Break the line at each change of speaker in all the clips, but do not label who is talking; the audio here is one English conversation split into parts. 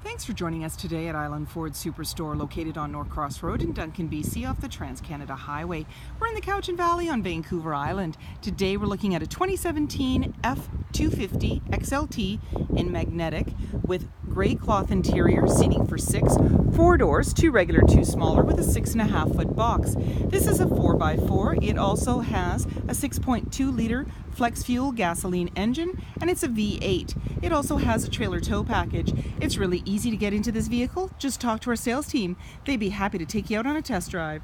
Thanks for joining us today at Island Ford Superstore, located on Norcross Road in Duncan, BC, off the Trans-Canada Highway. We're in the Cowichan Valley on Vancouver Island. Today we're looking at a 2017 F-250 XLT in magnetic with gray cloth interior, seating for 6, 4 doors, 2 regular, 2 smaller, with a 6.5 foot box. This is a 4x4. It also has a 6.2 liter flex fuel gasoline engine, and it's a V8. It also has a trailer tow package. It's really easy to get into this vehicle. Just talk to our sales team. They'd be happy to take you out on a test drive.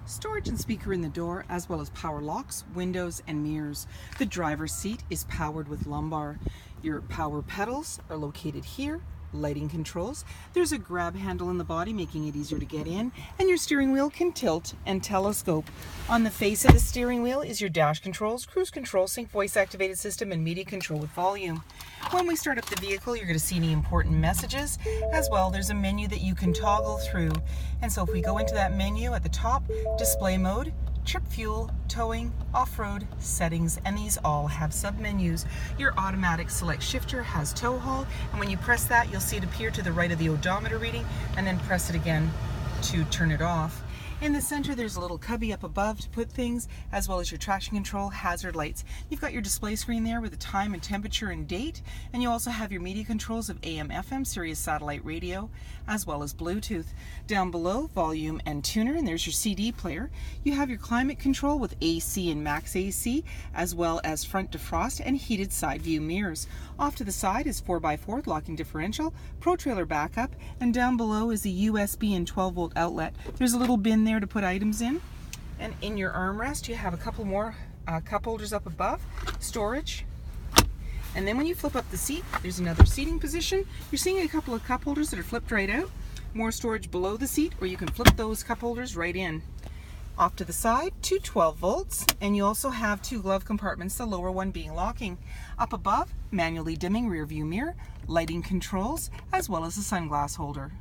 Storage and speaker in the door, as well as power locks, windows, and mirrors. The driver's seat is powered with lumbar. Your power pedals are located here. Lighting controls. There's a grab handle in the body, making it easier to get in, and your steering wheel can tilt and telescope. On the face of the steering wheel is your dash controls, cruise control, sync voice activated system, and media control with volume. When we start up the vehicle, you're going to see any important messages. As well, there's a menu that you can toggle through. And so if we go into that menu at the top, display mode, trip fuel, towing, off-road, settings, and these all have sub-menus. Your automatic select shifter has tow haul, and when you press that, you'll see it appear to the right of the odometer reading, and then press it again to turn it off. In the center, there's a little cubby up above to put things, as well as your traction control, hazard lights. You've got your display screen there with the time and temperature and date, and you also have your media controls of AM, FM, Sirius satellite radio, as well as Bluetooth. Down below, volume and tuner, and there's your CD player. You have your climate control with AC and max AC, as well as front defrost and heated side view mirrors. Off to the side is 4x4 locking differential, pro trailer backup, and down below is the USB and 12-volt outlet. There's a little bin there to put items in, and in your armrest you have a couple more cup holders up above, storage, and then when you flip up the seat, there's another seating position. You're seeing a couple of cup holders that are flipped right out, more storage below the seat, or you can flip those cup holders right in. Off to the side, 2 12 volts, and you also have 2 glove compartments, the lower one being locking. Up above, manually dimming rear view mirror, lighting controls, as well as a sunglass holder.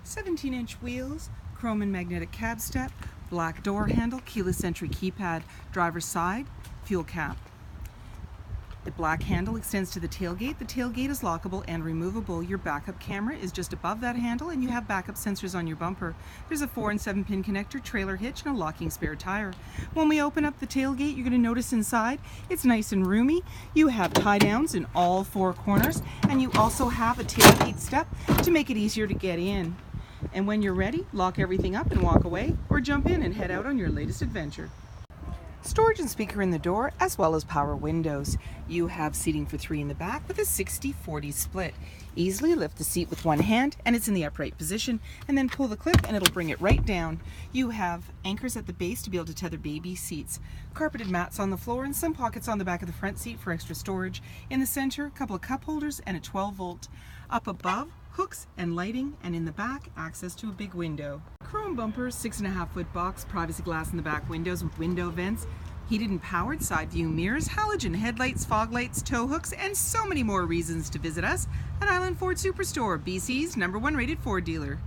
17-inch wheels, chrome and magnetic cab step, black door handle, keyless entry keypad, driver's side, fuel cap. The black handle extends to the tailgate. The tailgate is lockable and removable. Your backup camera is just above that handle, and you have backup sensors on your bumper. There's a 4 and 7 pin connector, trailer hitch, and a locking spare tire. When we open up the tailgate, you're going to notice inside it's nice and roomy. You have tie downs in all 4 corners, and you also have a tailgate step to make it easier to get in. And when you're ready, lock everything up and walk away, or jump in and head out on your latest adventure. Storage and speaker in the door, as well as power windows. You have seating for 3 in the back with a 60-40 split. Easily lift the seat with one hand, and it's in the upright position, and then pull the clip and it'll bring it right down. You have anchors at the base to be able to tether baby seats. Carpeted mats on the floor, and some pockets on the back of the front seat for extra storage. In the center, a couple of cup holders and a 12-volt. Up above, hooks and lighting, and in the back, access to a big window. Chrome bumpers, 6.5 foot box, privacy glass in the back windows with window vents, heated and powered side view mirrors, halogen headlights, fog lights, tow hooks, and so many more reasons to visit us at Island Ford Superstore, BC's #1 rated Ford dealer.